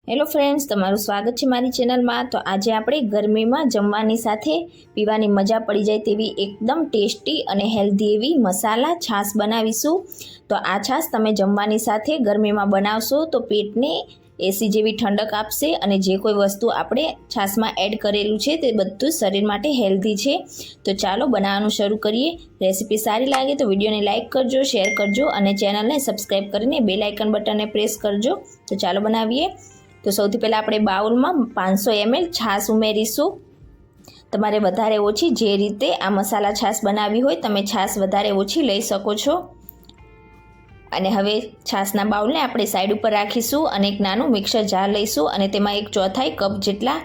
Hello friends, તમારું સ્વાગત છે મારી ચેનલમાં। તો આજે આપણે ગરમીમાં જમવાની સાથે પીવાની મજા પડી જાય તેવી એકદમ ટેસ્ટી અને હેલ્ધી એવી મસાલા છાશ બનાવીશું। તો આ છાશ તમે જમવાની સાથે ગરમીમાં બનાવશો તો પેટને એસી જેવી ઠંડક આપશે અને જે કોઈ વસ્તુ આપણે છાશમાં એડ કરેલું છે તે બધું શરીર માટે હેલ્ધી છે। તો ચાલો બનાવવાનું શરૂ કરીએ। રેસીપી સારી લાગે તો વિડીયોને લાઇક કરજો, શેર કરજો અને ચેનલને સબસ્ક્રાઈબ કરીને બેલ આઇકન બટનને પ્રેસ કરજો। તો ચાલો બનાવીએ। તો સૌથી પહેલાં આપણે બાઉલમાં 500 ml છાશ ઉમેરીશું। તમારે વધારે ઓછી જે રીતે આ મસાલા છાશ બનાવી હોય તમે છાશ વધારે ઓછી લઈ શકો છો। અને હવે છાશના બાઉલને આપણે સાઈડ ઉપર રાખીશું અને એક નાનું મિક્સર જાર લઈશું અને તેમાં 1/4 કપ જેટલા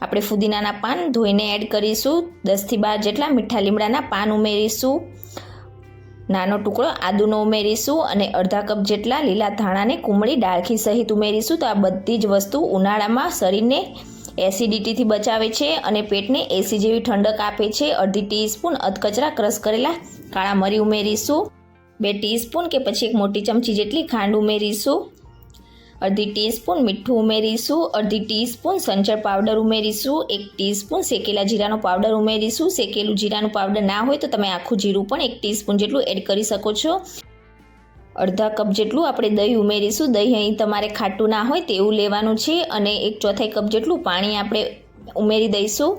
આપણે ફુદીનાના પાન ધોઈને એડ કરીશું। 10 થી 12 જેટલા મીઠા લીમડાના પાન ઉમેરીશું। નાનો ટુકડો આદુનો ઉમેરીશું અને અડધા કપ જેટલા લીલા ધાણાને કુમળી ડાળખી સહિત ઉમેરીશું। તો આ બધી જ વસ્તુ ઉનાળામાં શરીરને એસિડિટીથી બચાવે છે અને પેટને એસી જેવી ઠંડક આપે છે। અડધી ટીસ્પૂન અધકચરા ક્રશ કરેલા કાળા મરી ઉમેરીશું। 2 ટીસ્પૂન કે પછી 1 મોટી ચમચી જેટલી ખાંડ ઉમેરીશું। અડધી ટીસ્પૂન મીઠું ઉમેરીશું। અડધી ટીસ્પૂન સંચળ પાવડર ઉમેરીશું। 1 ટીસ્પૂન શેકેલા જીરાનો પાવડર ઉમેરીશું। શેકેલું જીરાનું પાવડર ના હોય તો તમે આખું જીરું પણ 1 ટીસ્પૂન જેટલું એડ કરી શકો છો। અડધા કપ જેટલું આપણે દહીં ઉમેરીશું। દહીં અહીં તમારે ખાટું ના હોય તેવું લેવાનું છે અને 1/4 કપ જેટલું પાણી આપણે ઉમેરી દઈશું।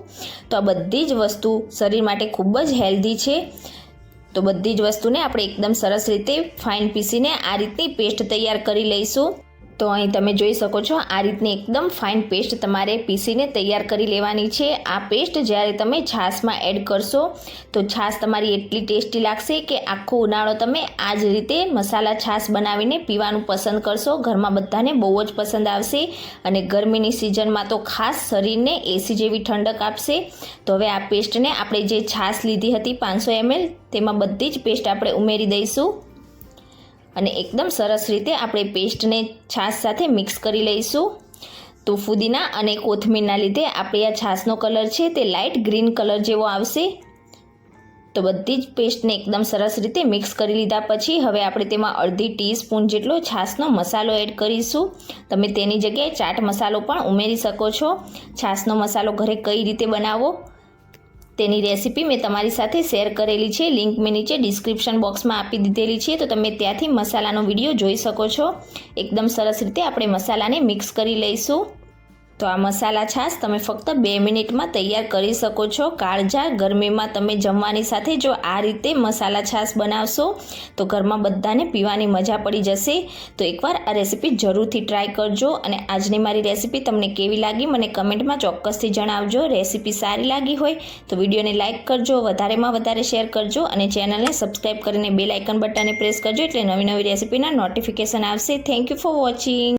તો આ બધી જ વસ્તુ શરીર માટે ખૂબ જ હેલ્ધી છે। તો બધી જ વસ્તુને આપણે એકદમ સરસ રીતે ફાઇન પીસીને આ રીતની પેસ્ટ તૈયાર કરી લઈશું। તો અહીં તમે જોઈ શકો છો આ રીતની એકદમ ફાઇન પેસ્ટ તમારે પીસીને તૈયાર કરી લેવાની છે। આ પેસ્ટ જ્યારે તમે છાશમાં એડ કરશો તો છાશ તમારી એટલી ટેસ્ટી લાગશે કે આખો ઉનાળો તમે આ જ રીતે મસાલા છાશ બનાવીને પીવાનું પસંદ કરશો। ઘરમાં બધાને બહુ જ પસંદ આવશે અને ગરમીની સિઝનમાં તો ખાસ શરીરને એસી જેવી ઠંડક આપશે। તો હવે આ પેસ્ટને આપણે જે છાશ લીધી હતી 500 ml તેમાં બધી જ પેસ્ટ આપણે ઉમેરી દઈશું અને એકદમ સરસ રીતે આપણે પેસ્ટને છાશ સાથે મિક્સ કરી લઈશું। તો ફુદીના અને કોથમીરના લીધે આપણે આ છાશનો કલર છે તે લાઇટ ગ્રીન કલર જેવો આવશે। તો બધી જ પેસ્ટને એકદમ સરસ રીતે મિક્સ કરી લીધા પછી હવે આપણે તેમાં અડધી ટીસ્પૂન જેટલો છાશનો મસાલો એડ કરીશું। તમે તેની જગ્યાએ ચાટ મસાલો પણ ઉમેરી શકો છો। છાશનો મસાલો ઘરે કઈ રીતે બનાવવો તેની રેસીપી મેં તમારી સાથે શેર કરેલી છે। લિંક મેં નીચે ડિસ્ક્રિપ્શન બોક્સમાં આપી દીધેલી છે, તો તમે ત્યાંથી મસાલાનો વિડીયો જોઈ શકો છો। એકદમ સરસ રીતે આપણે મસાલાને મિક્સ કરી લઈશું। તો આ મસાલા છાશ તમે ફક્ત 2 મિનિટમાં તૈયાર કરી શકો છો। કાળઝાળ ગરમીમાં તમે જમવાની સાથે જો આ રીતે મસાલા છાશ બનાવશો તો ઘરમાં બધાને પીવાની મજા પડી જશે। તો એકવાર આ રેસીપી જરૂરથી ટ્રાય કરજો અને આજની મારી રેસીપી તમને કેવી લાગી મને કમેન્ટમાં ચોક્કસથી જણાવજો। રેસીપી સારી લાગી હોય તો વિડીયોને લાઇક કરજો, વધારેમાં વધારે શેર કરજો અને ચેનલને સબસ્ક્રાઈબ કરીને બેલ આઇકન બટનને પ્રેસ કરજો એટલે નવી નવી રેસીપીના નોટિફિકેશન આવશે। Thank you for watching.